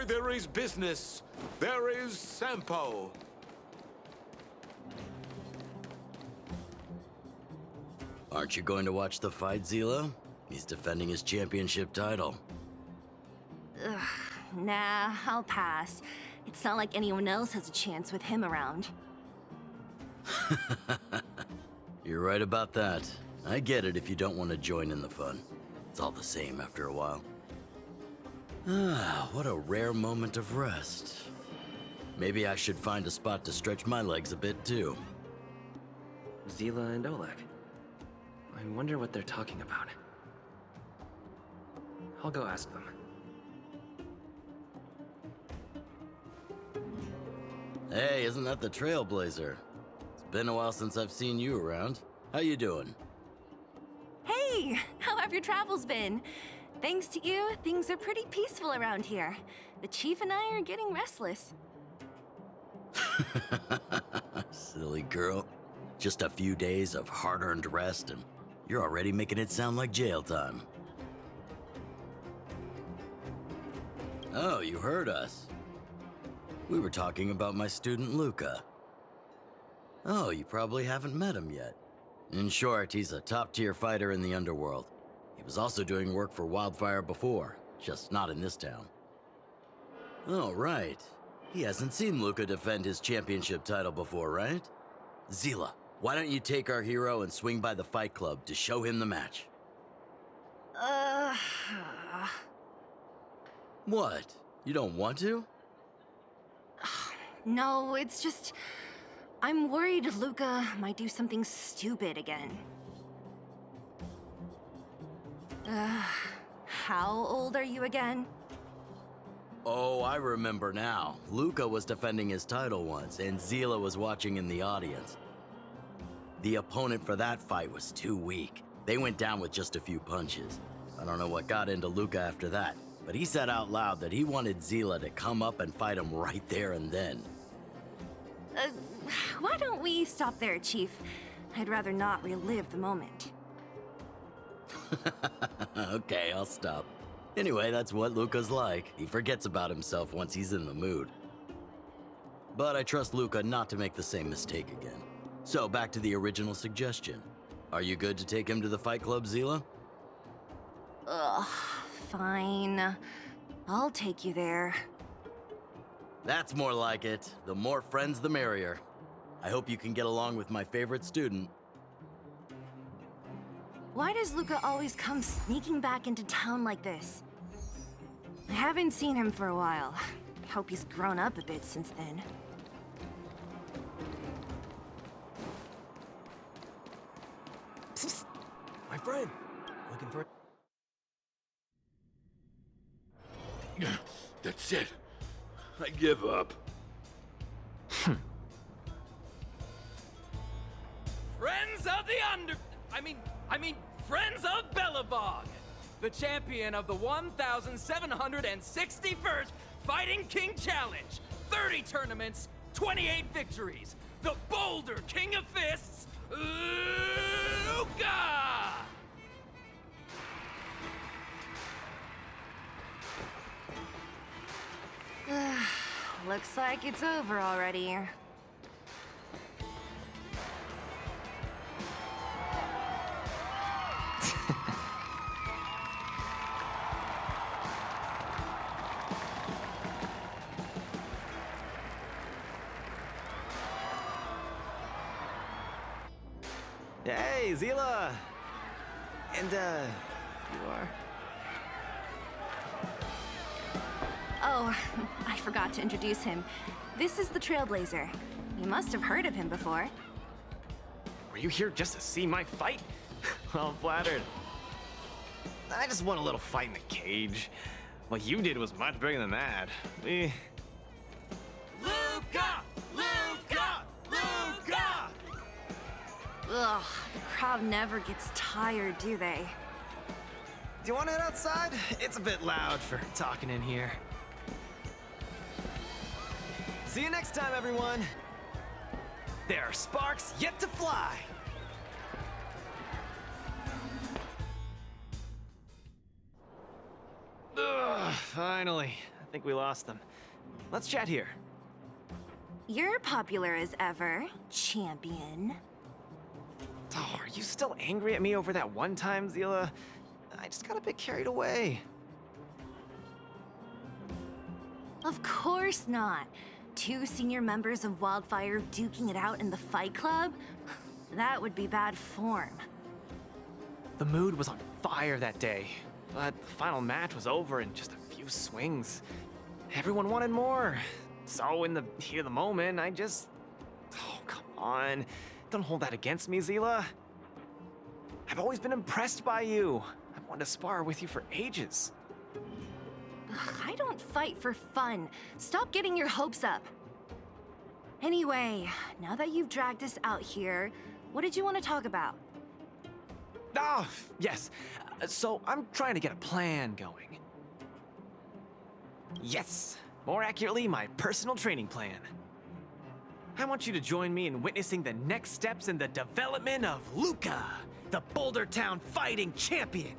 there is business. There is Sampo. Aren't you going to watch the fight, Zila? He's defending his championship title. Ugh, nah, I'll pass. It's not like anyone else has a chance with him around. You're right about that. I get it if you don't want to join in the fun. It's all the same after a while. Ah, what a rare moment of rest. Maybe I should find a spot to stretch my legs a bit too. Zila and Oleg. I wonder what they're talking about. I'll go ask them. Hey, isn't that the Trailblazer? It's been a while since I've seen you around. How you doing? Hey, how have your travels been? Thanks to you, things are pretty peaceful around here. The Chief and I are getting restless. Silly girl. Just a few days of hard-earned rest and you're already making it sound like jail time. Oh, you heard us. We were talking about my student Luca. Oh, you probably haven't met him yet. In short, he's a top-tier fighter in the underworld. He was also doing work for Wildfire before, just not in this town. Oh, right. He hasn't seen Luca defend his championship title before, right? Zila, why don't you take our hero and swing by the fight club to show him the match? What? You don't want to? No, it's just... I'm worried Luca might do something stupid again. How old are you again? Oh, I remember now. Luca was defending his title once, and Zila was watching in the audience. The opponent for that fight was too weak. They went down with just a few punches. I don't know what got into Luca after that, but he said out loud that he wanted Zila to come up and fight him right there and then. Why don't we stop there, Chief? I'd rather not relive the moment. Okay, I'll stop. Anyway, that's what Luca's like. He forgets about himself once he's in the mood. But I trust Luca not to make the same mistake again. So, back to the original suggestion. Are you good to take him to the fight club, Zila? Ugh, fine. I'll take you there. That's more like it. The more friends, the merrier. I hope you can get along with my favorite student. Why does Luca always come sneaking back into town like this? I haven't seen him for a while. Hope he's grown up a bit since then. Psst. My friend, looking for... That's it. I give up. Friends of the Friends of Bellabog, the champion of the 1,761st Fighting King Challenge, 30 tournaments, 28 victories, the Boulder King of Fists, Luca! Looks like it's over already. Hey, Zila! And, you are? Oh, I forgot to introduce him. This is the Trailblazer. You must have heard of him before. Were you here just to see my fight? Well, I'm flattered. I just won a little fight in the cage. What you did was much bigger than that. Luca! Luca! Luca! Ugh, the crowd never gets tired, do they? Do you want to head outside? It's a bit loud for talking in here. See you next time, everyone. There are sparks yet to fly. Ugh, finally. think we lost them. Let's chat here. You're popular as ever, champion. Oh, are you still angry at me over that one time, Zila? I just got a bit carried away. Of course not. 2 senior members of Wildfire duking it out in the Fight Club? That would be bad form. The mood was on fire that day, but the final match was over in just a few swings. Everyone wanted more. So in the heat of the moment, I just... Oh, come on. Don't hold that against me, Zila. I've always been impressed by you. I've wanted to spar with you for ages. Ugh, I don't fight for fun. Stop getting your hopes up. Anyway, now that you've dragged us out here, what did you want to talk about? Oh, yes. So I'm trying to get a plan going. Yes. More accurately, my personal training plan. I want you to join me in witnessing the next steps in the development of Luca, the Boulder Town fighting champion.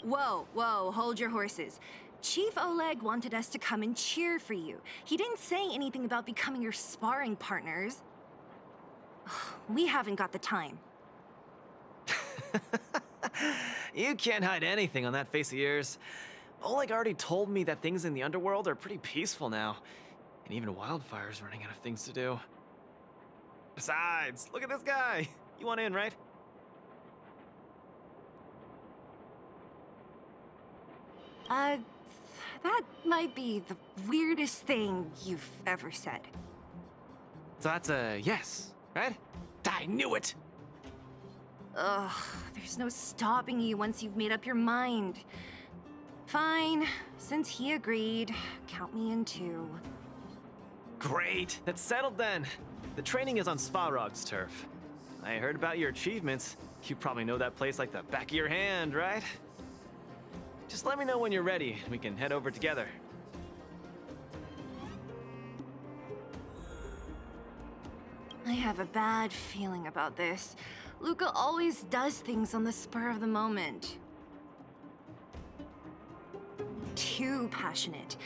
Whoa, hold your horses. Chief Oleg wanted us to come and cheer for you. He didn't say anything about becoming your sparring partners. We haven't got the time. You can't hide anything on that face of yours. Oleg already told me that things in the underworld are pretty peaceful now. And even Wildfire's running out of things to do. Besides, look at this guy. You want in, right? That might be the weirdest thing you've ever said. So that's a yes, right? I knew it! Ugh, there's no stopping you once you've made up your mind. Fine, since he agreed, count me in too. Great, that's settled then. The training is on Svarog's turf. I heard about your achievements. You probably know that place like the back of your hand, right? Just let me know when you're ready, and we can head over together. I have a bad feeling about this. Luca always does things on the spur of the moment. Too passionate.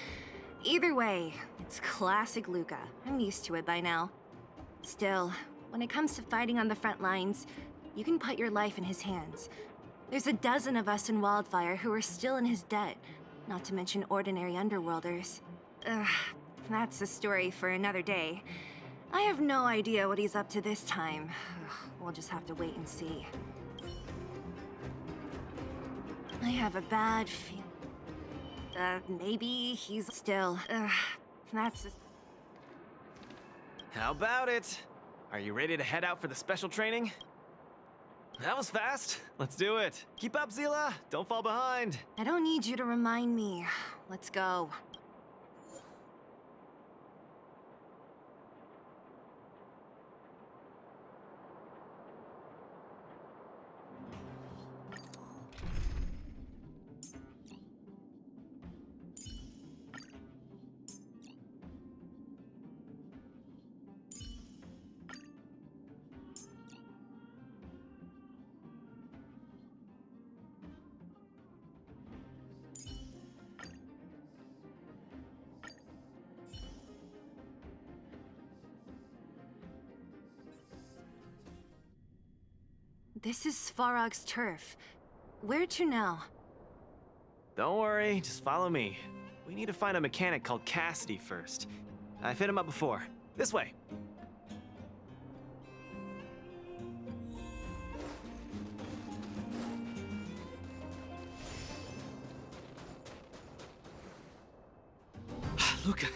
Either way, it's classic Luca. I'm used to it by now. Still, when it comes to fighting on the front lines, you can put your life in his hands. There's a dozen of us in Wildfire who are still in his debt, not to mention ordinary underworlders. Ugh, that's a story for another day. I have no idea what he's up to this time. We'll just have to wait and see. I have a bad feeling. Maybe he's still... that's... How about it? Are you ready to head out for the special training? That was fast. Let's do it. Keep up, Zila. Don't fall behind. I don't need you to remind me. Let's go. This is Svarog's turf. Where to now? Don't worry, just follow me. We need to find a mechanic called Cassidy first. I've hit him up before. This way. Luca,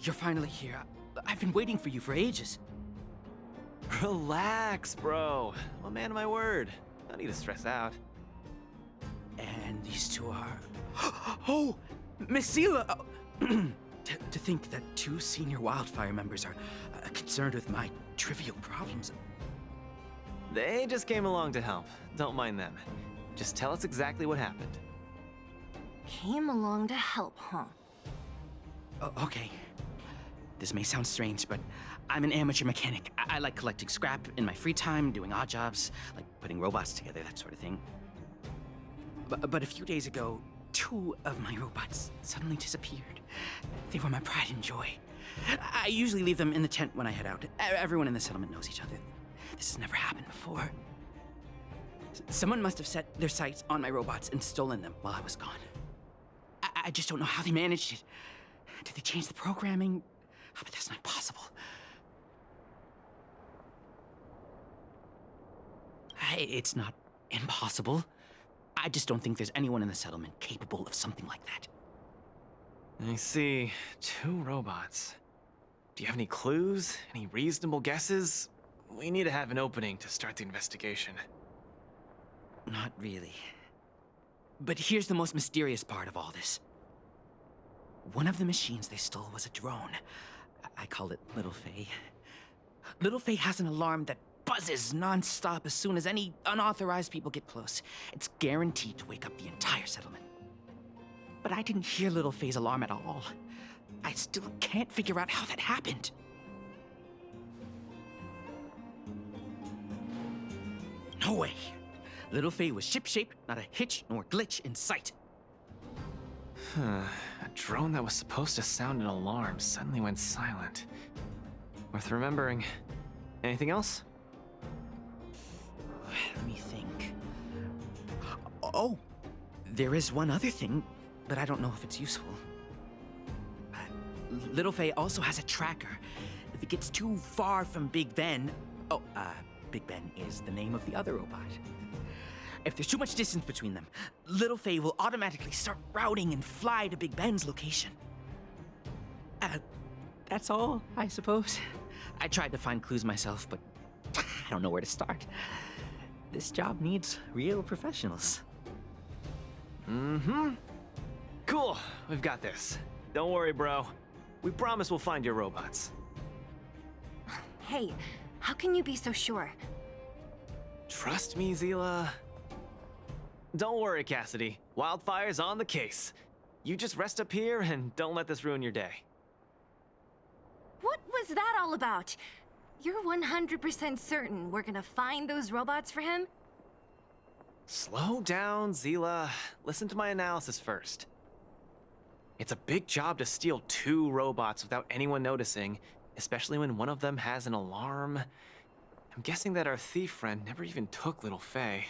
you're finally here. I've been waiting for you for ages. Relax, bro. I'm a man of my word. No need to stress out. And these two are... Oh! Miss Zila! To think that 2 senior Wildfire members are concerned with my trivial problems. They just came along to help. Don't mind them. Just tell us exactly what happened. Came along to help, huh? Okay. This may sound strange, but I'm an amateur mechanic. I like collecting scrap in my free time, doing odd jobs, like putting robots together, that sort of thing. But a few days ago, 2 of my robots suddenly disappeared. They were my pride and joy. I usually leave them in the tent when I head out. Everyone in the settlement knows each other. This has never happened before. Someone must have set their sights on my robots and stolen them while I was gone. I just don't know how they managed it. Did they change the programming? Oh, but that's not possible. It's not impossible. I just don't think there's anyone in the settlement capable of something like that. I see. 2 robots. Do you have any clues? Any reasonable guesses? We need to have an opening to start the investigation. Not really. But here's the most mysterious part of all this. One of the machines they stole was a drone. I call it Little Faye. Little Faye has an alarm that buzzes non-stop as soon as any unauthorized people get close. It's guaranteed to wake up the entire settlement. But I didn't hear Little Faye's alarm at all. I still can't figure out how that happened. No way. Little Faye was ship-shape, not a hitch nor glitch in sight. A drone that was supposed to sound an alarm suddenly went silent. Worth remembering. Anything else? Let me think. Oh, there is one other thing, but I don't know if it's useful. Little Faye also has a tracker. If it gets too far from Big Ben... Big Ben is the name of the other robot. If there's too much distance between them, Little Faye will automatically start routing and fly to Big Ben's location. That's all, I suppose. I tried to find clues myself, but I don't know where to start. This job needs real professionals. Cool. We've got this. Don't worry, bro. We promise we'll find your robots. Hey, how can you be so sure? Trust me, Zila. Don't worry, Cassidy. Wildfire's on the case. You just rest up here and don't let this ruin your day. What was that all about? You're 100% certain we're gonna find those robots for him? Slow down, Zila. Listen to my analysis first. It's a big job to steal 2 robots without anyone noticing, especially when one of them has an alarm. I'm guessing that our thief friend never even took Little Faye.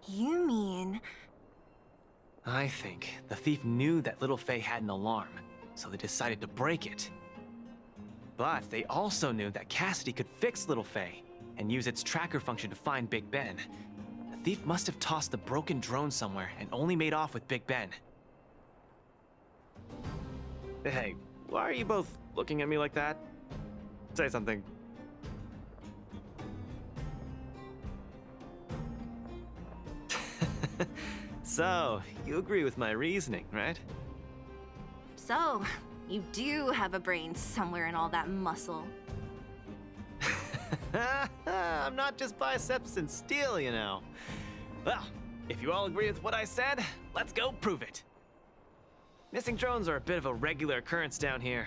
You mean... I think the thief knew that Little Faye had an alarm, so they decided to break it. But they also knew that Cassidy could fix Little Faye and use its tracker function to find Big Ben. The thief must have tossed the broken drone somewhere and only made off with Big Ben. Hey, why are you both looking at me like that? Say something. So, you agree with my reasoning, right? So, you do have a brain somewhere in all that muscle. I'm not just biceps and steel, you know. Well, if you all agree with what I said, let's go prove it. Missing drones are a bit of a regular occurrence down here.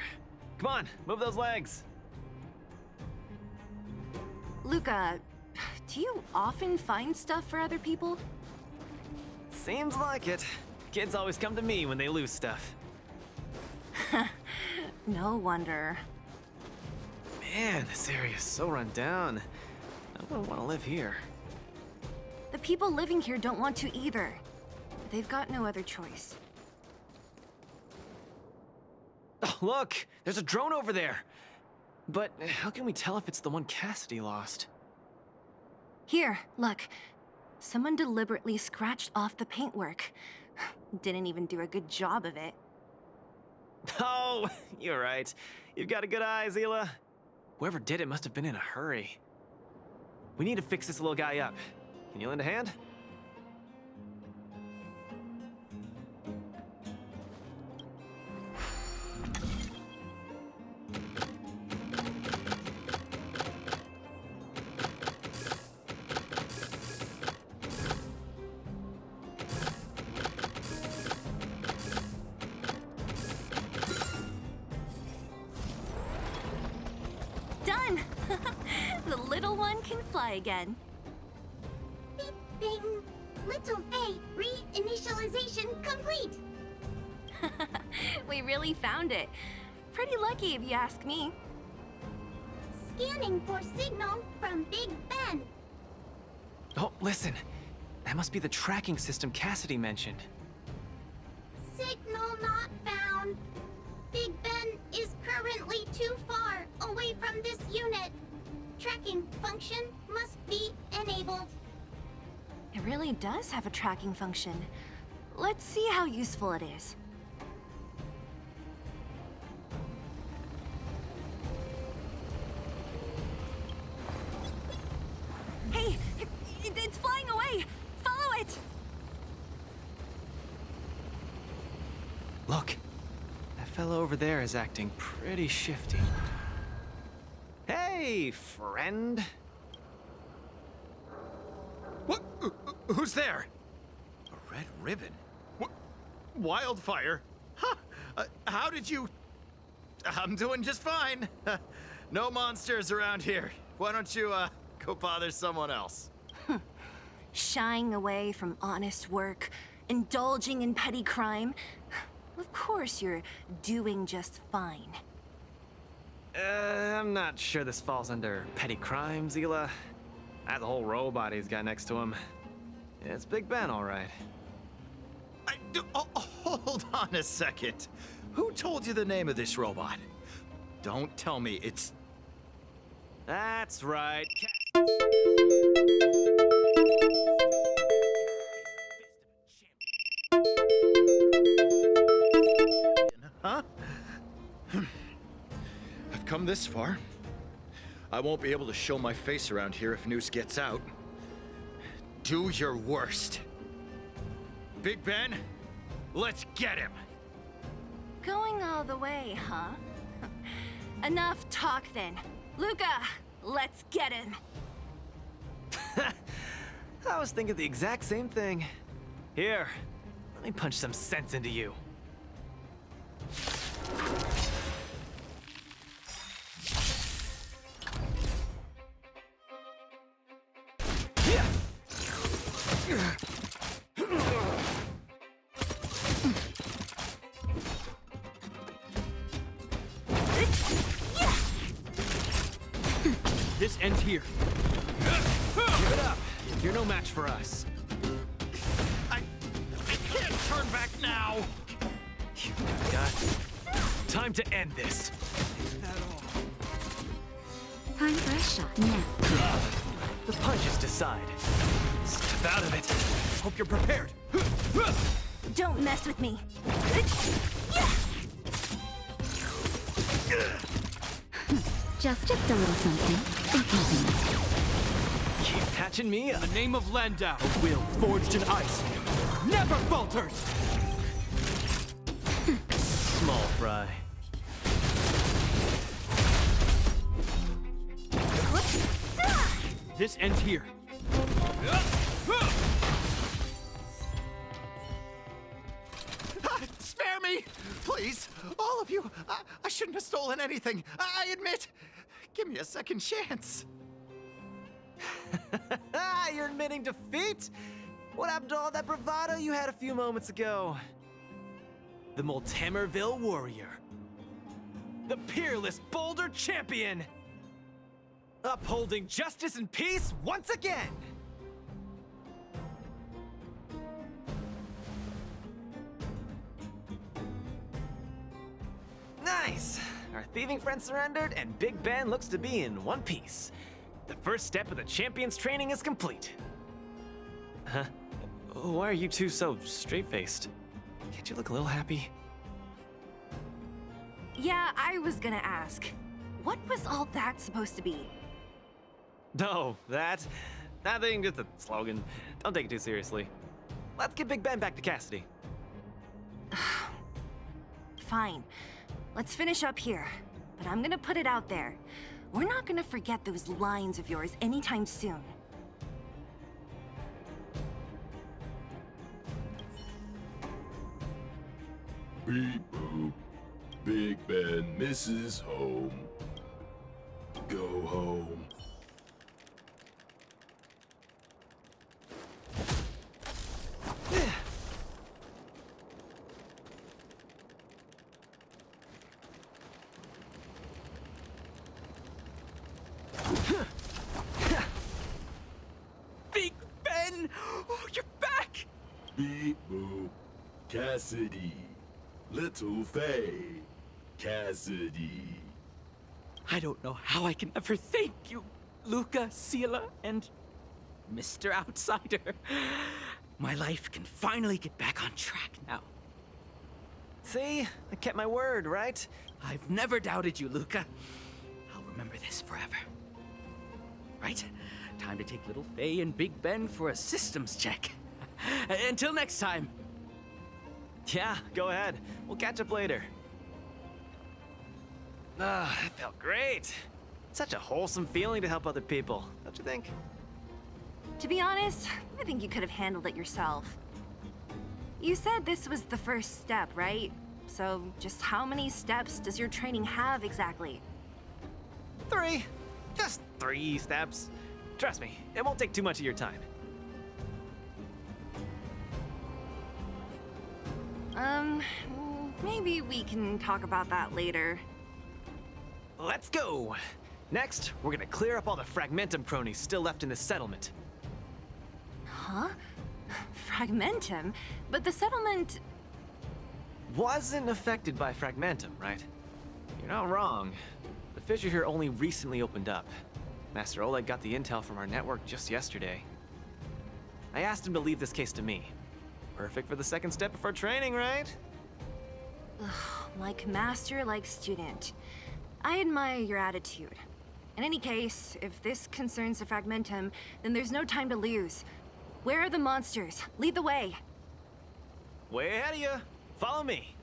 Come on, move those legs. Luca, do you often find stuff for other people? Seems like it. Kids always come to me when they lose stuff. No wonder. Man, this area is so run down. I wouldn't want to live here. The people living here don't want to either. They've got no other choice. Oh, look! There's a drone over there! But how can we tell if it's the one Cassidy lost? Here, look. Someone deliberately scratched off the paintwork. Didn't even do a good job of it. Oh, you're right. You've got a good eye, Zila. Whoever did it must have been in a hurry. We need to fix this little guy up. Can you lend a hand? Done! The little one can fly again. Beep, bing. Little Faye, reinitialization complete! We really found it. Pretty lucky if you ask me. Scanning for signal from Big Ben. Oh, listen. That must be the tracking system Cassidy mentioned. Signal not found. Big Ben is currently too far away from this unit. Tracking function must be enabled. It really does have a tracking function. Let's see how useful it is. Hey, it's flying away! Follow it! Look, that fellow over there is acting pretty shifty. Hey, friend. What? Who's there? A red ribbon? What? Wildfire? Huh? How did you... I'm doing just fine. No monsters around here. Why don't you, go bother someone else? Shying away from honest work, indulging in petty crime. Of course you're doing just fine. I'm not sure this falls under petty crime, Zila. That whole robot he's got next to him. It's Big Ben, all right. Hold on a second. Who told you the name of this robot? Don't tell me it's... That's right. Huh? I've come this far. I won't be able to show my face around here if news gets out. Do your worst. Big Ben, let's get him! Going all the way, huh? Enough talk then. Luca, let's get him. I was thinking the exact same thing. Here, let me punch some sense into you. This ends here. Give it up. You're no match for us. I can't turn back now! You got time to end this. Time for a shot now. The punches decide. Step out of it. Hope you're prepared. Don't mess with me. Just a little something. Keep catching me up. In the name of Landau, a will forged in ice never falters. Small fry. This ends here. Spare me! Please, all of you. I shouldn't have stolen anything. I admit. Give me a second chance. You're admitting defeat? What happened to all that bravado you had a few moments ago? The Multamerville warrior. The peerless Boulder champion. Upholding justice and peace once again. Nice! Our thieving friend surrendered, and Big Ben looks to be in one piece. The first step of the champion's training is complete. Huh? Why are you two so straight-faced? Can't you look a little happy? Yeah, I was gonna ask. What was all that supposed to be? No, that... nothing, just a slogan. Don't take it too seriously. Let's get Big Ben back to Cassidy. Fine. Let's finish up here. But I'm gonna put it out there. We're not gonna forget those lines of yours anytime soon. Beep boop. Big Ben misses home. Go home. Big Ben! Oh, you're back! Beep boop. Cassidy. Little Faye. Cassidy. I don't know how I can ever thank you, Luca, Sela, and Mr. Outsider. My life can finally get back on track now. See? I kept my word, right? I've never doubted you, Luca. I'll remember this forever. Right, time to take little Faye and Big Ben for a systems check. Until next time. Yeah, go ahead. We'll catch up later. Ah, that felt great. Such a wholesome feeling to help other people, don't you think? To be honest, I think you could have handled it yourself. You said this was the first step, right? So just how many steps does your training have exactly? 3. Just 3 steps. Trust me, it won't take too much of your time. Maybe we can talk about that later. Let's go! Next, we're gonna clear up all the Fragmentum cronies still left in this settlement. Huh? Fragmentum? But the settlement... Wasn't affected by Fragmentum, right? You're not wrong. The fissure here only recently opened up. Master Oleg got the intel from our network just yesterday. I asked him to leave this case to me. Perfect for the second step of our training, right? Like master, like student. I admire your attitude. In any case, if this concerns the Fragmentum, then there's no time to lose. Where are the monsters? Lead the way. Way ahead of you. Follow me.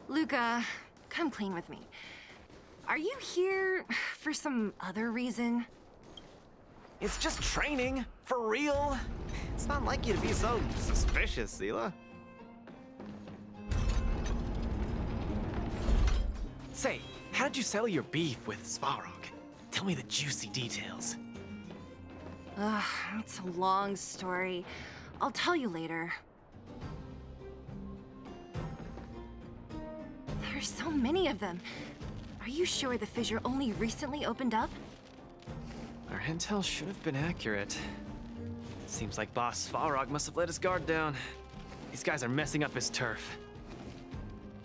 Luca, come clean with me. Are you here for some other reason? It's just training, for real. It's not like you to be so suspicious, Sela. Say, how did you settle your beef with Svarog? Tell me the juicy details. Ugh, it's a long story. I'll tell you later. There's so many of them. Are you sure the fissure only recently opened up? Our intel should have been accurate. Seems like Boss Svarog must have let his guard down. These guys are messing up his turf.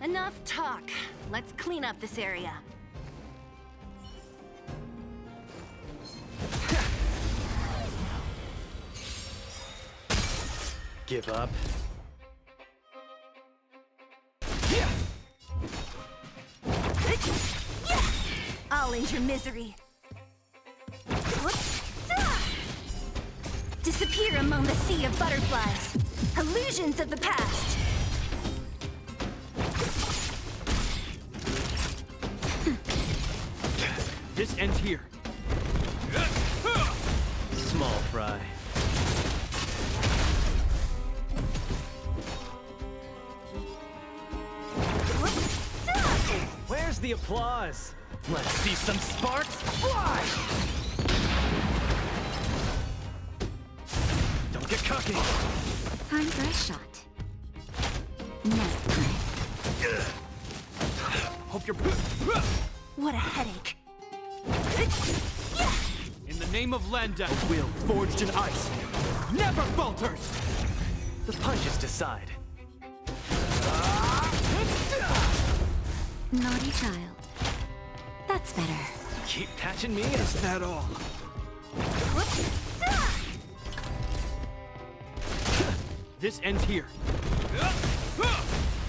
Enough talk. Let's clean up this area. Give up. I'll end your misery. Disappear among the sea of butterflies. Illusions of the past. This ends here. Small fry. Where's the applause? Let's see some sparks fly! Don't get cocky! Time for a shot. Night. Hope you're... What a headache. In the name of Landa, a will forged in ice never falters! The punches decide. Naughty child. That's better. Keep patching me, is that all? This ends here.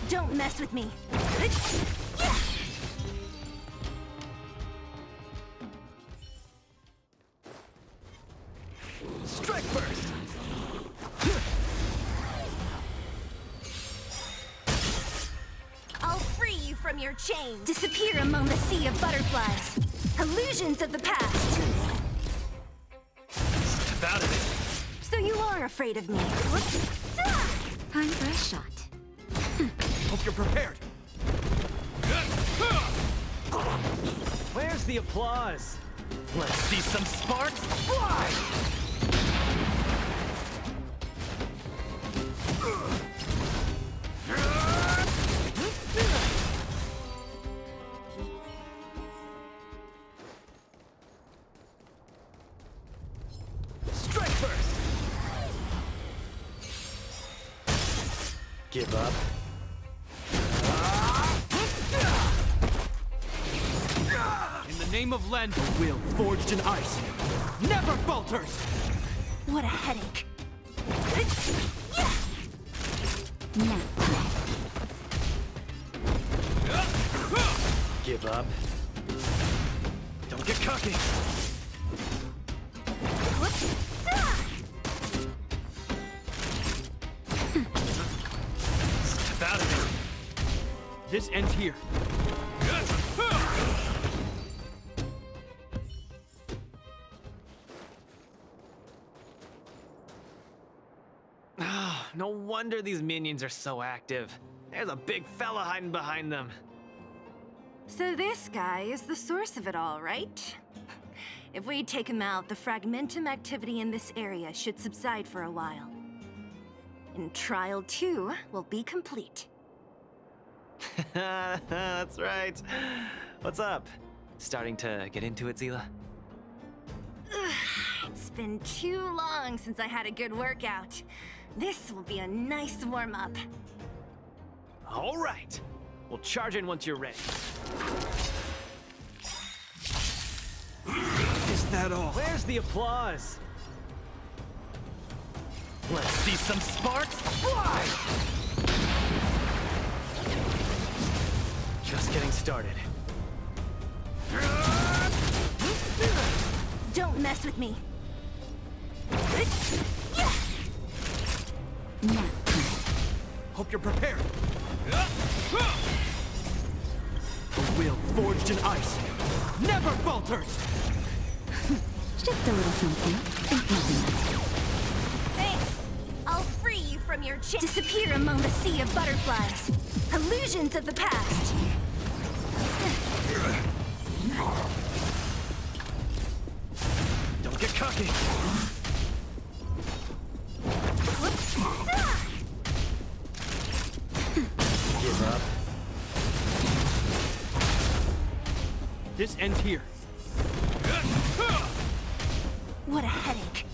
Don't mess with me. Strike first! I'll free you from your chains. Disappear among the sea of butterflies. Illusions of the past. About it. So you are afraid of me. Time for a shot. Hope you're prepared. Where's the applause? Let's see some sparks fly! Give up. In the name of Len, a will forged in ice never falters! What a headache. Give up. Don't get cocky. Step out of it. This ends here. Ah, no wonder these minions are so active. There's a big fella hiding behind them. So this guy is the source of it all, right? If we take him out, the fragmentum activity in this area should subside for a while. And Trial 2 will be complete. That's right. What's up? Starting to get into it, Zila? It's been too long since I had a good workout. This will be a nice warm-up. All right. We'll charge in once you're ready. Is that all? Where's the applause? Let's see some sparks fly! Just getting started. Don't mess with me. Hope you're prepared. A will forged in ice never falters! Just a little something. Think nothing. Thanks. I'll free you from your disappear among the sea of butterflies. Illusions of the past. Don't get cocky. Give up. This ends here. What a headache.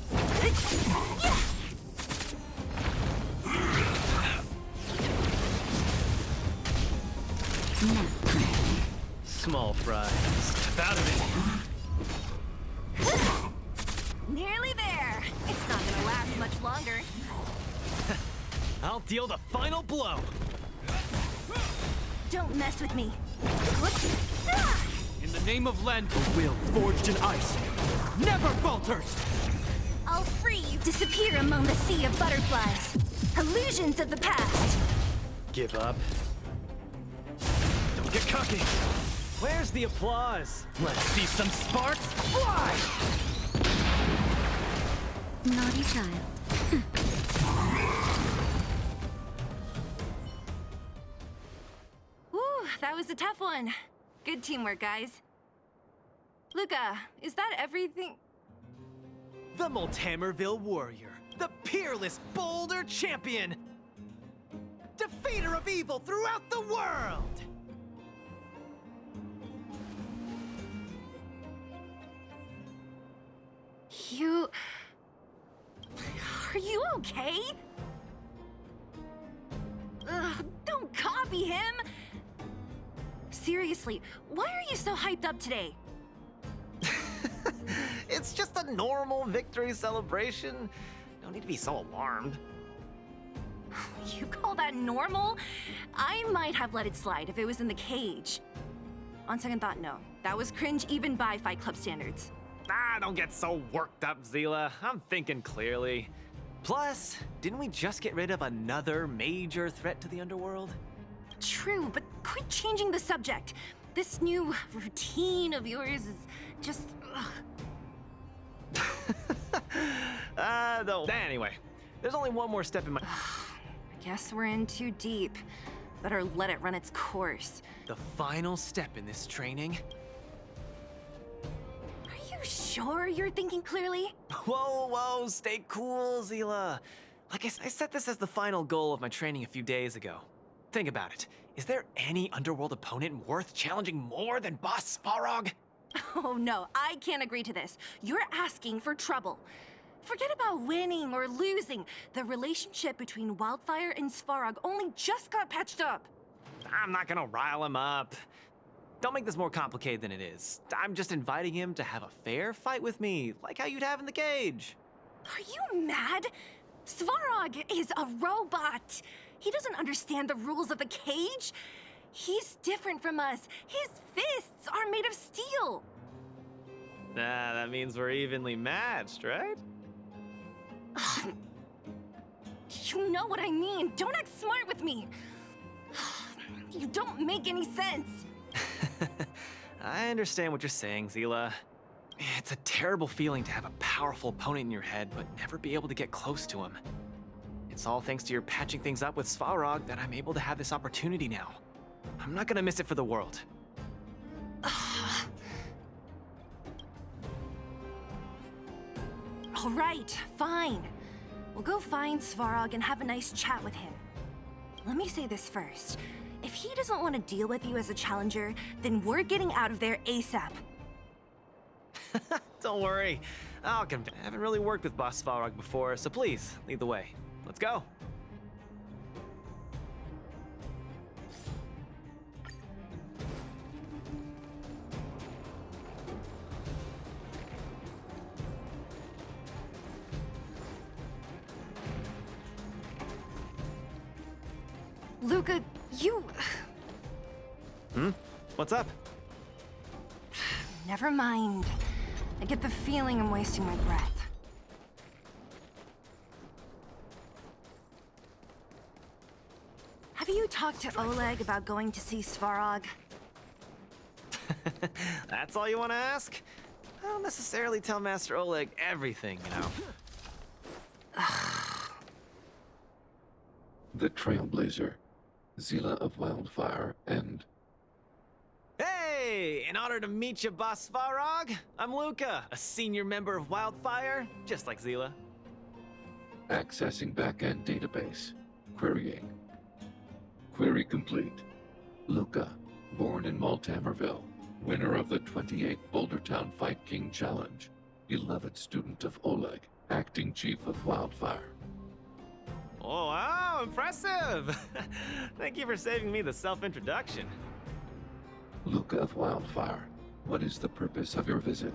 Small fry. Step out of it. Nearly there. It's not gonna last much longer. I'll deal the final blow. Don't mess with me. In the name of Len, a will forged in ice never falters! I'll free you. Disappear among the sea of butterflies. Illusions of the past. Give up. Don't get cocky. Where's the applause? Let's see some sparks fly! Naughty child. Whew, that was a tough one. Good teamwork, guys. Luca, is that everything? The Multamerville Warrior, the peerless Boulder Champion, defeater of evil throughout the world! You... Are you okay? Ugh, don't copy him! Seriously, why are you so hyped up today? It's just a normal victory celebration. No need to be so alarmed. You call that normal? I might have let it slide if it was in the cage. On second thought, no. That was cringe even by Fight Club standards. Ah, don't get so worked up, Zila. I'm thinking clearly. Plus, didn't we just get rid of another major threat to the underworld? True, but quit changing the subject. This new routine of yours is just... No. Anyway, there's only one more step in my... I guess we're in too deep. Better let it run its course. The final step in this training. Are you sure you're thinking clearly? Whoa, whoa, stay cool, Zila. Like I set this as the final goal of my training a few days ago. Think about it. Is there any underworld opponent worth challenging more than Boss Svarog? Oh no, I can't agree to this. You're asking for trouble. Forget about winning or losing. The relationship between Wildfire and Svarog only just got patched up. I'm not gonna rile him up. Don't make this more complicated than it is. I'm just inviting him to have a fair fight with me, like how you'd have in the cage. Are you mad? Svarog is a robot. He doesn't understand the rules of the cage. He's different from us. His fists are made of steel. Ah, that means we're evenly matched, right? You know what I mean. Don't act smart with me. You don't make any sense. I understand what you're saying, Zila. It's a terrible feeling to have a powerful opponent in your head, but never be able to get close to him. It's all thanks to your patching things up with Svarog that I'm able to have this opportunity now. I'm not gonna miss it for the world. All right, fine. We'll go find Svarog and have a nice chat with him. Let me say this first. If he doesn't want to deal with you as a challenger, then we're getting out of there ASAP. Don't worry. I haven't really worked with Boss Svarog before, so please, lead the way. Let's go. Luca, you... What's up? Never mind. I get the feeling I'm wasting my breath. Have you talked to Oleg about going to see Svarog? That's all you want to ask? I don't necessarily tell Master Oleg everything, you know. The Trailblazer, Zila of Wildfire, and... Hey! In honor to meet you, Boss Svarog, I'm Luca, a senior member of Wildfire, just like Zila. Accessing backend database. Querying. Query complete. Luca, born in Maltamerville, winner of the 28th Bouldertown Fight King Challenge, beloved student of Oleg, acting chief of Wildfire. Oh, wow, impressive! Thank you for saving me the self-introduction. Luca of Wildfire, what is the purpose of your visit?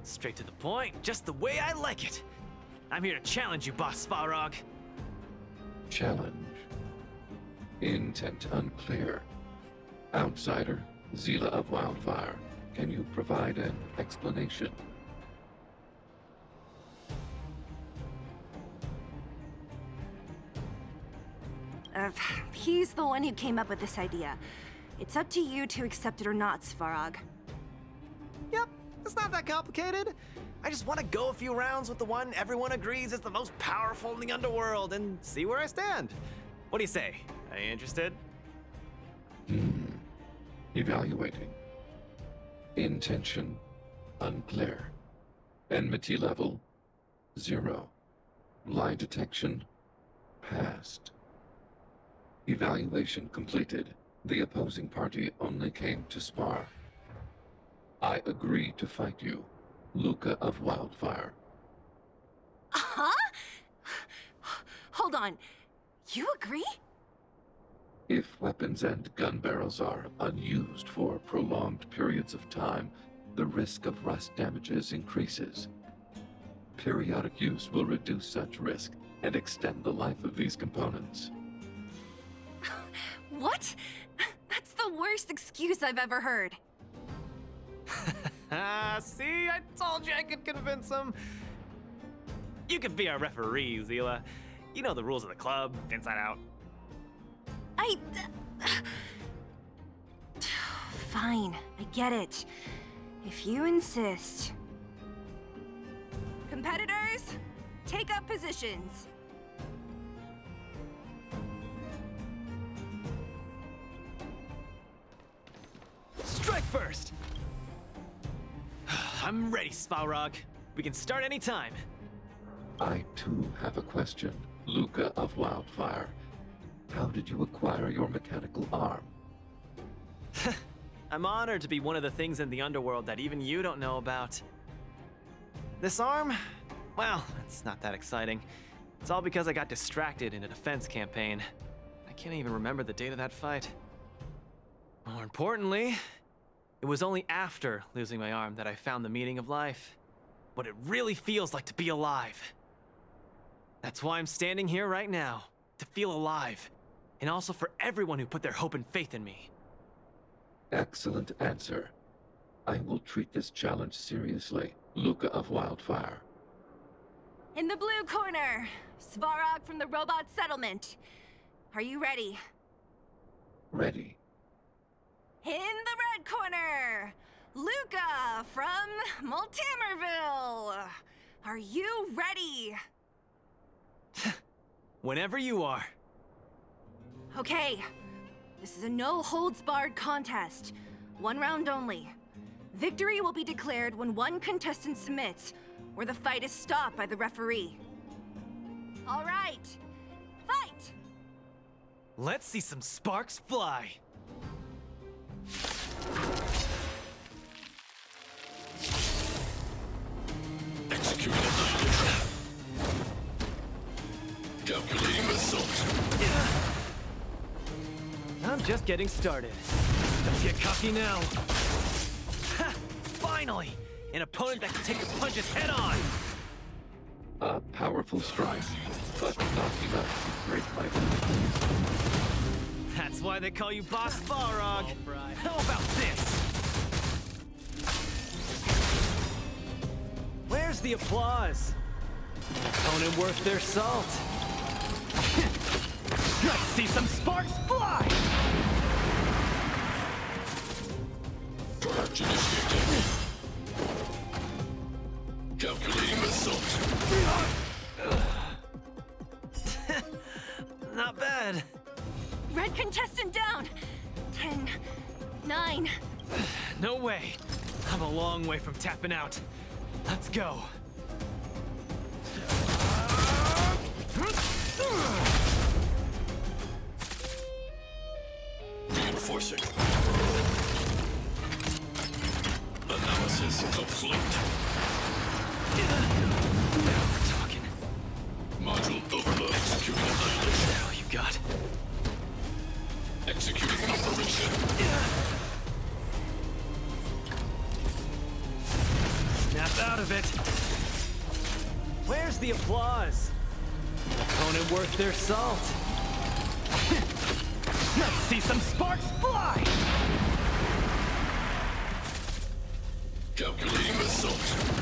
Straight to the point, just the way I like it. I'm here to challenge you, Boss Svarog. Challenge. Intent unclear. Outsider, Zila of Wildfire, can you provide an explanation? He's the one who came up with this idea. It's up to you to accept it or not, Svarog. Yep, it's not that complicated. I just want to go a few rounds with the one everyone agrees is the most powerful in the underworld and see where I stand. What do you say? Are you interested? Evaluating. Intention unclear. Enmity level 0. Lie detection passed. Evaluation completed. The opposing party only came to spar. I agree to fight you, Luca of Wildfire. Huh? Hold on. You agree? If weapons and gun barrels are unused for prolonged periods of time, the risk of rust damages increases. Periodic use will reduce such risk and extend the life of these components. What? That's the worst excuse I've ever heard. See, I told you I could convince him. You could be our referee, Zila. You know the rules of the club, inside out. Fine, I get it. If you insist. Competitors, take up positions. Strike first! I'm ready, Svarog. We can start anytime. I too have a question, Luca of Wildfire. How did you acquire your mechanical arm? I'm honored to be one of the things in the underworld that even you don't know about. This arm, well, it's not that exciting. It's all because I got distracted in a defense campaign. I can't even remember the date of that fight. More importantly, it was only after losing my arm that I found the meaning of life. What it really feels like to be alive. That's why I'm standing here right now, to feel alive. And also for everyone who put their hope and faith in me. Excellent answer. I will treat this challenge seriously, Luca of Wildfire. In the blue corner, Svarog from the robot settlement. Are you ready? Ready. In the red corner, Luca from Multimerville. Are you ready? Whenever you are. Okay, this is a no-holds-barred contest. 1 round only. Victory will be declared when one contestant submits, or the fight is stopped by the referee. All right, fight! Let's see some sparks fly. Executing annihilation. Calculating assault. I'm just getting started. Don't get cocky now. Ha! Finally! An opponent that can take your punches head on! A powerful strike, but not enough to break my limit. That's why they call you Boss Balrog. How about this? Where's the applause? An opponent worth their salt. Let's see some sparks fly! Charge initiated. Calculating assault. Not bad. Red contestant down! 10, 9. No way. I'm a long way from tapping out. Let's go. Reinforcing. Analysis complete. Now we're talking. Module overload. Executing annihilation. What the hell you got? Executing operation. Snap out of it. Where's the applause? An opponent worth their salt. Let's see some sparks fly! Calculating assault.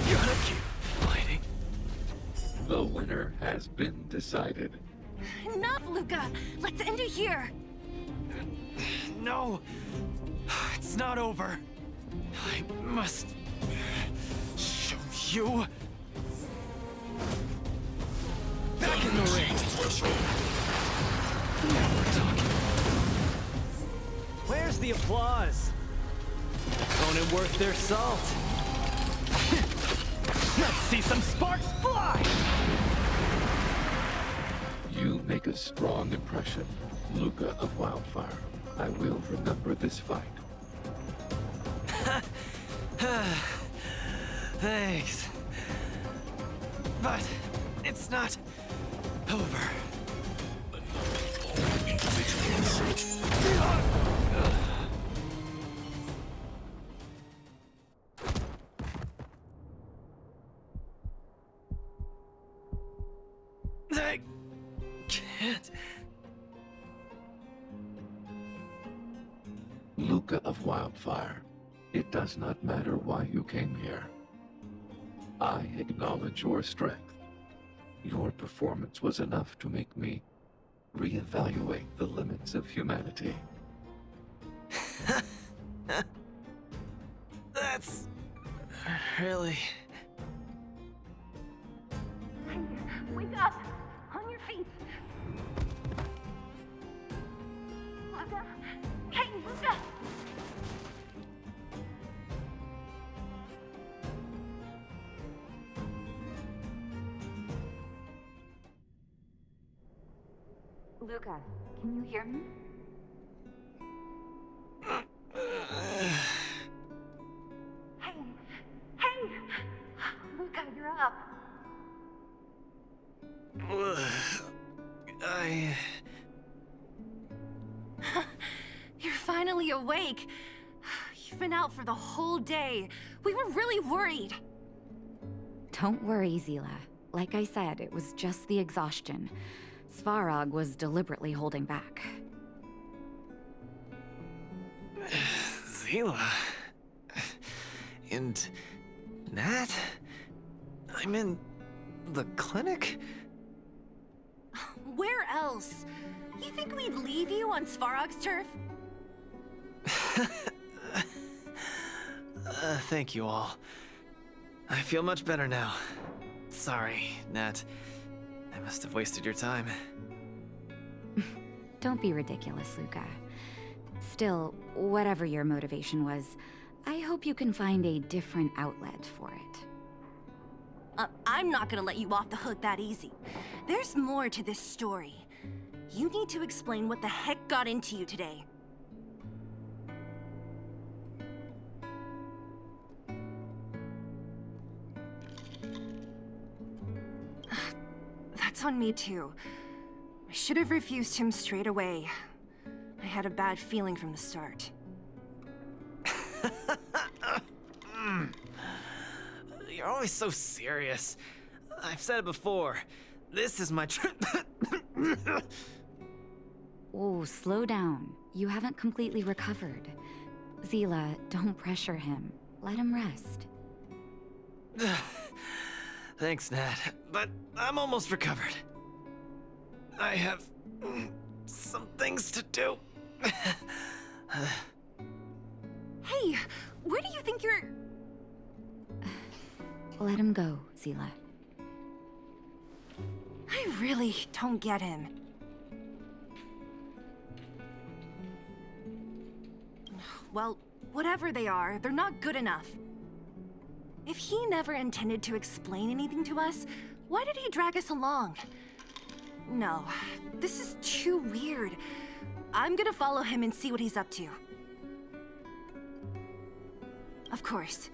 You're gonna keep fighting. The winner has been decided. Enough, Luca! Let's end it here! No! It's not over. I must show you. Back in the ring. Threshold. Now we're talking. Where's the applause? Opponent worth their salt. Let's see some sparks fly! You make a strong impression, Luca of Wildfire. I will remember this fight. Thanks. But it's not over. All individuals. I can't. Luca of Wildfire, it does not matter why you came here. I acknowledge your strength. Your performance was enough to make me reevaluate the limits of humanity. That's really... Wake up! On your feet! Luca! Hey, Luca! Luca, can you hear me? Hey! Hey! Luca, you're up! You're finally awake. You've been out for the whole day. We were really worried. Don't worry, Zila. Like I said, it was just the exhaustion. Svarog was deliberately holding back. Zila. And Nat? I'm in the clinic? Where else? You think we'd leave you on Svarog's turf? Thank you all. I feel much better now. Sorry, Nat. I must have wasted your time. Don't be ridiculous, Luca. Still, whatever your motivation was, I hope you can find a different outlet for it. I'm not gonna let you off the hook that easy. There's more to this story. You need to explain what the heck got into you today. That's on me too. I should have refused him straight away. I had a bad feeling from the start. You're always so serious. I've said it before. This is my Oh, slow down. You haven't completely recovered. Zila, don't pressure him. Let him rest. Thanks, Nat, but I'm almost recovered. I have some things to do. Hey, where do you think you're... Let him go, Zila. I really don't get him. Well, whatever they are, they're not good enough. If he never intended to explain anything to us, why did he drag us along? No, this is too weird. I'm gonna follow him and see what he's up to. Of course.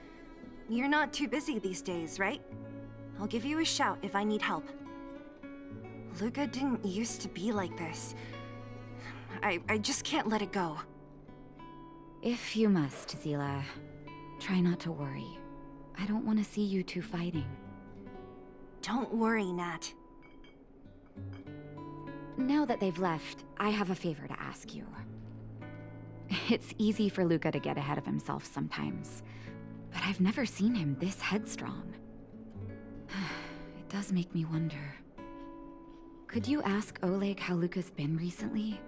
You're not too busy these days, right? I'll give you a shout if I need help. Luca didn't used to be like this. I just can't let it go. If you must, Zila, try not to worry. I don't want to see you two fighting. Don't worry, Nat. Now that they've left, I have a favor to ask you. It's easy for Luca to get ahead of himself sometimes, but I've never seen him this headstrong. It does make me wonder. Could you ask Oleg how Luca's been recently?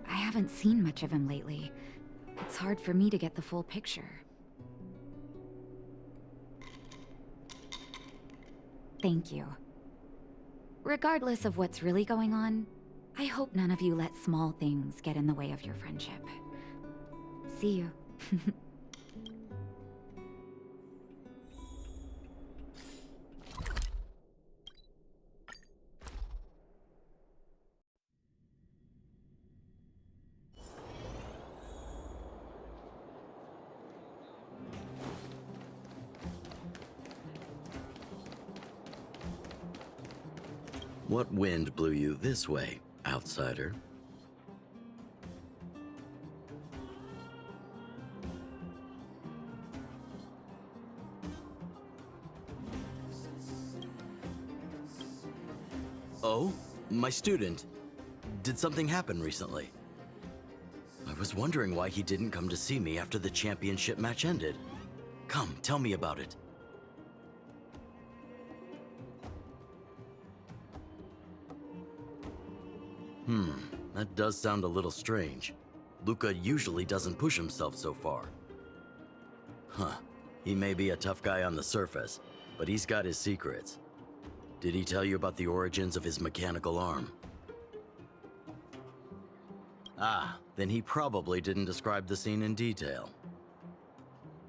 I haven't seen much of him lately. It's hard for me to get the full picture. Thank you. Regardless of what's really going on, I hope none of you let small things get in the way of your friendship. See you. What wind blew you this way, outsider? Oh, my student. Did something happen recently? I was wondering why he didn't come to see me after the championship match ended. Come, tell me about it. That does sound a little strange. Luca usually doesn't push himself so far. Huh. He may be a tough guy on the surface, but he's got his secrets. Did he tell you about the origins of his mechanical arm? Ah, then he probably didn't describe the scene in detail.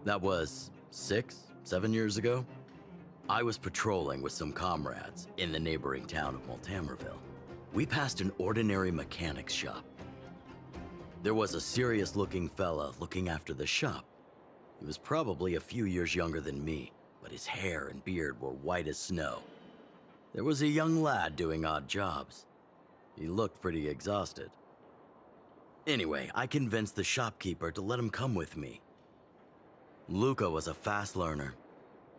That was 6, 7 years ago? I was patrolling with some comrades in the neighboring town of Multamerville. We passed an ordinary mechanic's shop. There was a serious-looking fella looking after the shop. He was probably a few years younger than me, but his hair and beard were white as snow. There was a young lad doing odd jobs. He looked pretty exhausted. Anyway, I convinced the shopkeeper to let him come with me. Luca was a fast learner.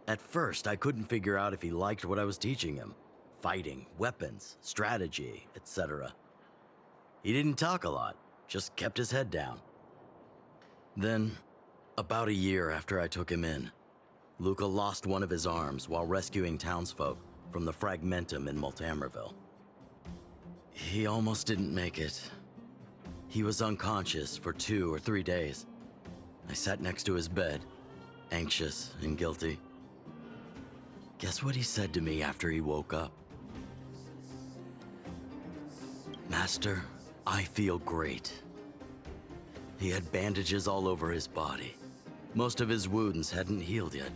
At first, I couldn't figure out if he liked what I was teaching him. Fighting, weapons, strategy, etc. He didn't talk a lot, just kept his head down. Then, about a year after I took him in, Luca lost one of his arms while rescuing townsfolk from the Fragmentum in Multamerville. He almost didn't make it. He was unconscious for 2 or 3 days. I sat next to his bed, anxious and guilty. Guess what he said to me after he woke up? "Master, I feel great." He had bandages all over his body. Most of his wounds hadn't healed yet.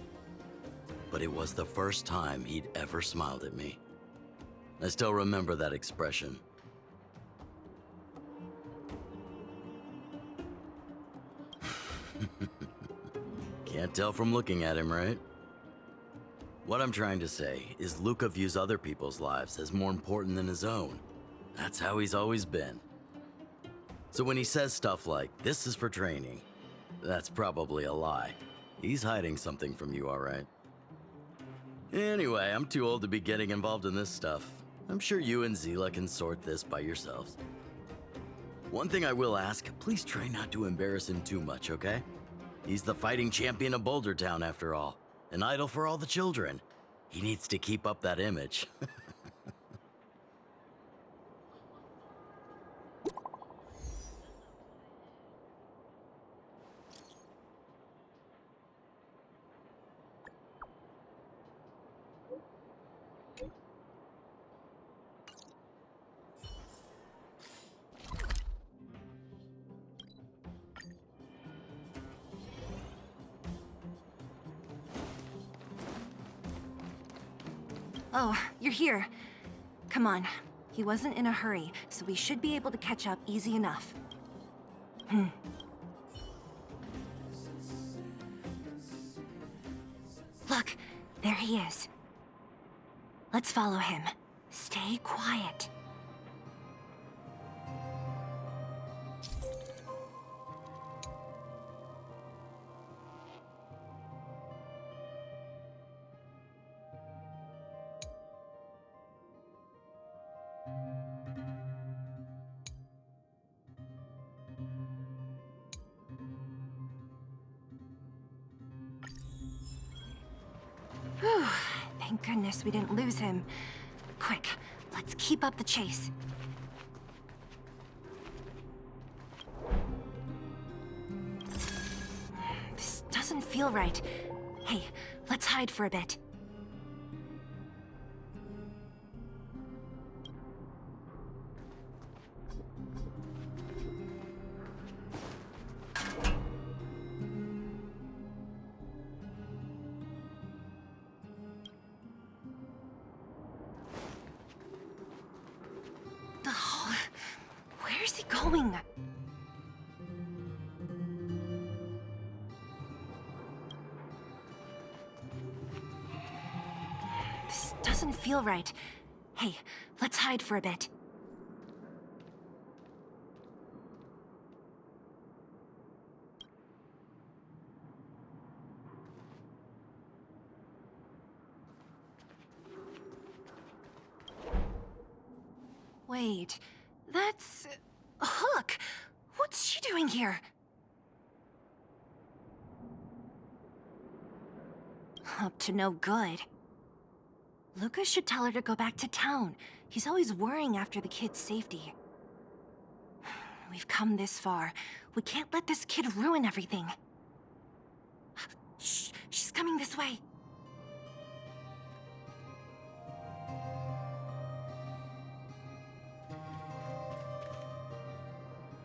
But it was the first time he'd ever smiled at me. I still remember that expression. Can't tell from looking at him, right? What I'm trying to say is Luca views other people's lives as more important than his own. That's how he's always been. So when he says stuff like, "This is for training," that's probably a lie. He's hiding something from you, all right? Anyway, I'm too old to be getting involved in this stuff. I'm sure you and Zila can sort this by yourselves. One thing I will ask, please try not to embarrass him too much, okay? He's the fighting champion of Boulder Town, after all. An idol for all the children. He needs to keep up that image. Oh, you're here. Come on. He wasn't in a hurry, so we should be able to catch up easy enough. Look, there he is. Let's follow him. Stay quiet. Whew, thank goodness we didn't lose him. Quick, let's keep up the chase. This doesn't feel right. Hey, let's hide for a bit. Where's he going? This doesn't feel right. Hey, let's hide for a bit. Wait, that's... Hook! What's she doing here? Up to no good. Luca should tell her to go back to town. He's always worrying after the kid's safety. We've come this far. We can't let this kid ruin everything. Shh, she's coming this way.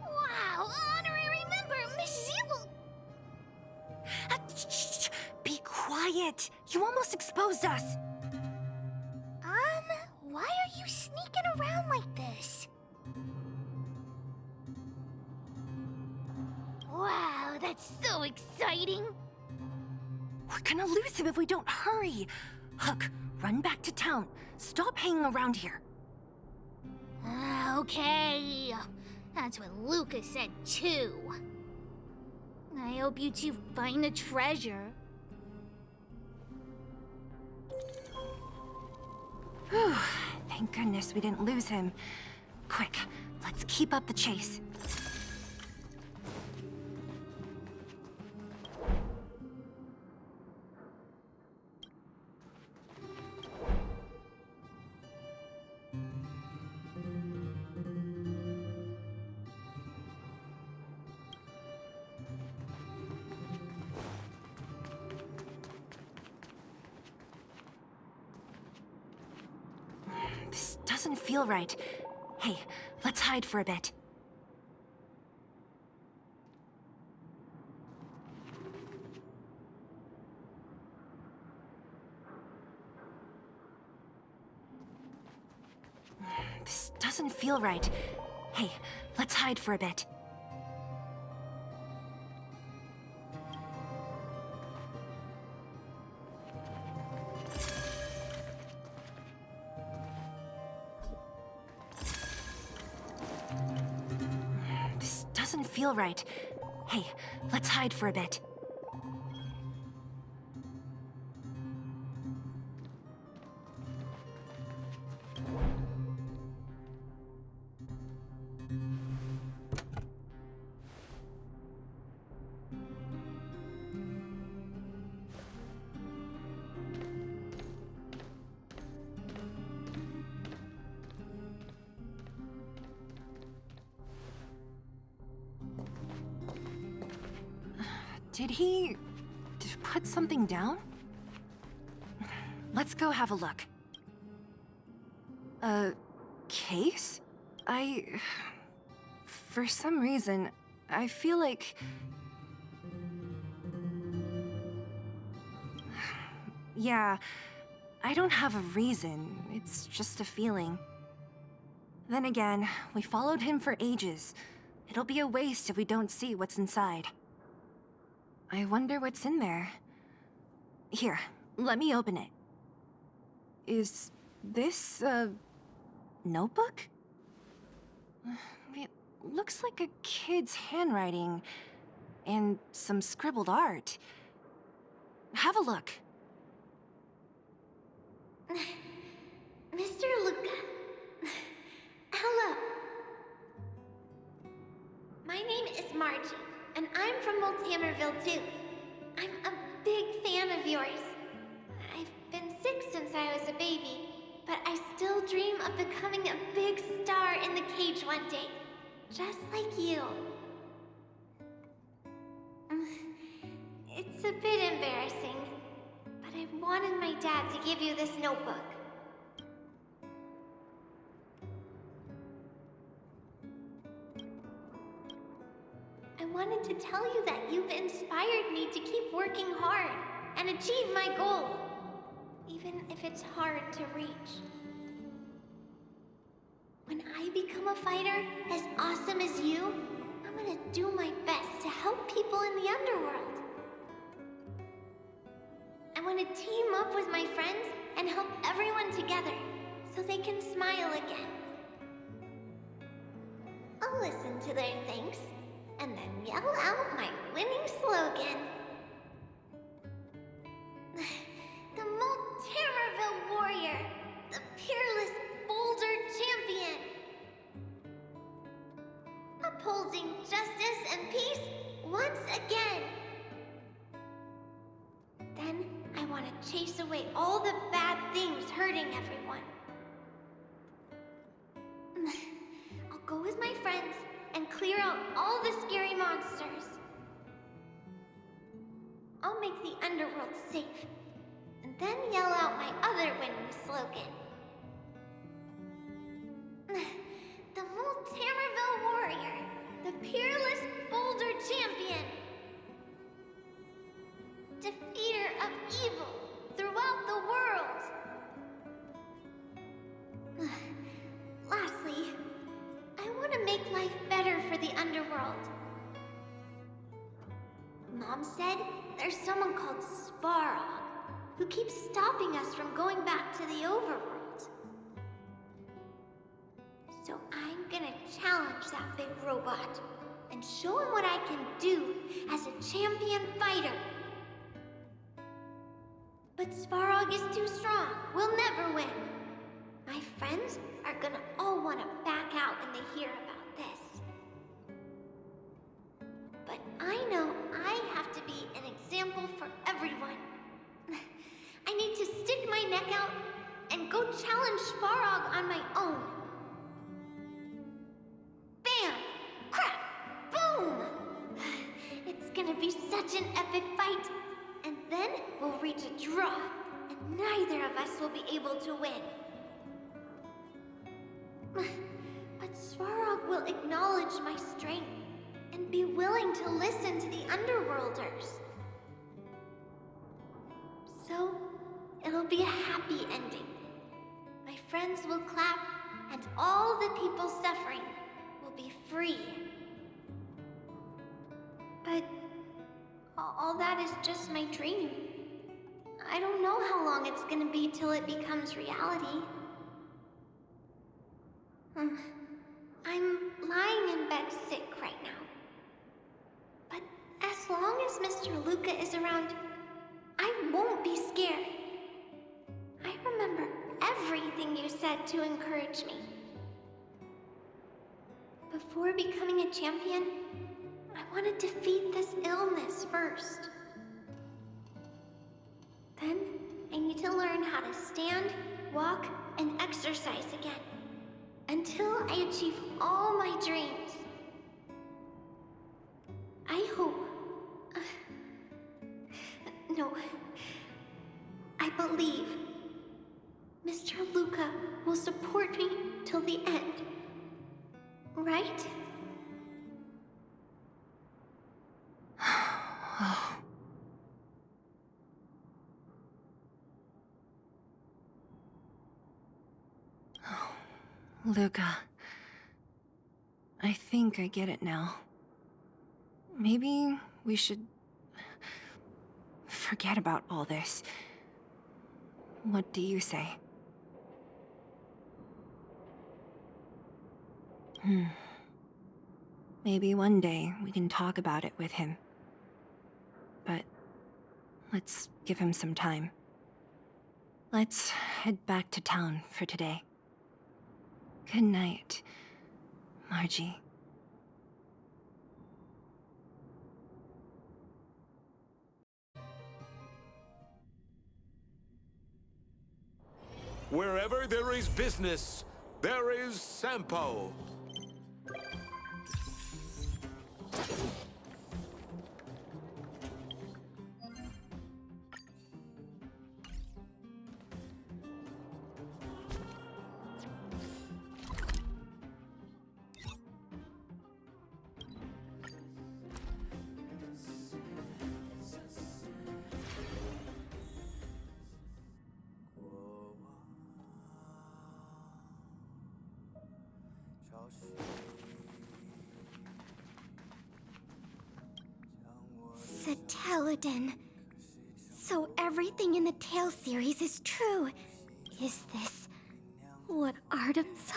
Wow, honorary member, Miss Zila! Shh, be quiet. You almost exposed us. Why are you sneaking around like this? Wow, that's so exciting! We're gonna lose him if we don't hurry. Hook, run back to town. Stop hanging around here. Okay. That's what Luca said too. I hope you two find the treasure. Whew, thank goodness we didn't lose him. Quick, let's keep up the chase. This doesn't feel right. Hey, let's hide for a bit. This doesn't feel right. Hey, let's hide for a bit. This doesn't feel right. Hey, let's hide for a bit. Did he put something down? Let's go have a look. A case? For some reason, I feel like... Yeah, I don't have a reason. It's just a feeling. Then again, we followed him for ages. It'll be a waste if we don't see what's inside. I wonder what's in there. Here, let me open it. Is this a notebook? It looks like a kid's handwriting and some scribbled art. Have a look. Mr. Luca. Hello. My name is Margie, and I'm from Multamerville too. I'm a big fan of yours. I've been sick since I was a baby, but I still dream of becoming a big star in the cage one day, just like you. It's a bit embarrassing, but I wanted my dad to give you this notebook. I wanted to tell you that you've inspired me to keep working hard and achieve my goal, even if it's hard to reach. When I become a fighter as awesome as you, I'm gonna do my best to help people in the underworld. I want to team up with my friends and help everyone together so they can smile again. I'll listen to their thanks and then yell out my winning slogan. The Multamerville Warrior, the peerless Boulder Champion. Upholding justice and peace once again. Then I want to chase away all the bad things hurting everyone. I'll go with my friends and clear out all the scary monsters. I'll make the underworld safe, and then yell out my other winning slogan. The Multamerville Warrior, the peerless Boulder Champion. Defeater of evil throughout the world. Lastly, I want to make life better for the underworld. Mom said there's someone called Svarog. who keeps stopping us from going back to the overworld. So I'm gonna challenge that big robot and show him what I can do as a champion fighter. But Svarog is too strong. We'll never win. My friends are gonna all want to back out when they hear about this. But I know I have to be an example for everyone. I need to stick my neck out and go challenge Svarog on my own. Bam! Crack! Boom! It's gonna be such an epic fight. And then we'll reach a draw, and neither of us will be able to win. But Svarog will acknowledge my strength and be willing to listen to the Underworlders. So, it'll be a happy ending. My friends will clap, and all the people suffering will be free. But all that is just my dream. I don't know how long it's gonna be till it becomes reality. I'm lying in bed sick right now. But as long as Mr. Luca is around, I won't be scared. I remember everything you said to encourage me. Before becoming a champion, I want to defeat this illness first. Then, I need to learn how to stand, walk, and exercise again. Until I achieve all my dreams. I hope... no. I believe Mr. Luca will support me till the end. Right? Luca. I think I get it now. Maybe we should forget about all this. What do you say? Maybe one day we can talk about it with him. But let's give him some time. Let's head back to town for today. Good night, Margie. Wherever there is business, there is Sampo. Satelladin. So everything in the Tale series is true. Is this what Artem saw?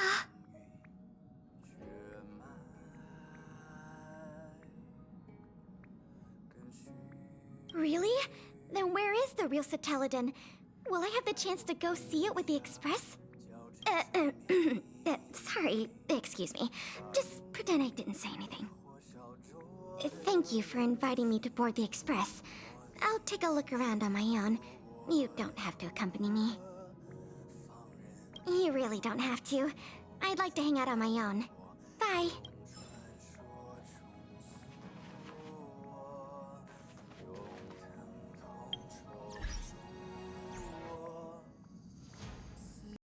Really? Then where is the real Satelladin? Will I have the chance to go see it with the Express? Sorry, excuse me. Just pretend I didn't say anything. Thank you for inviting me to board the Express. I'll take a look around on my own. You don't have to accompany me. You really don't have to. I'd like to hang out on my own. Bye.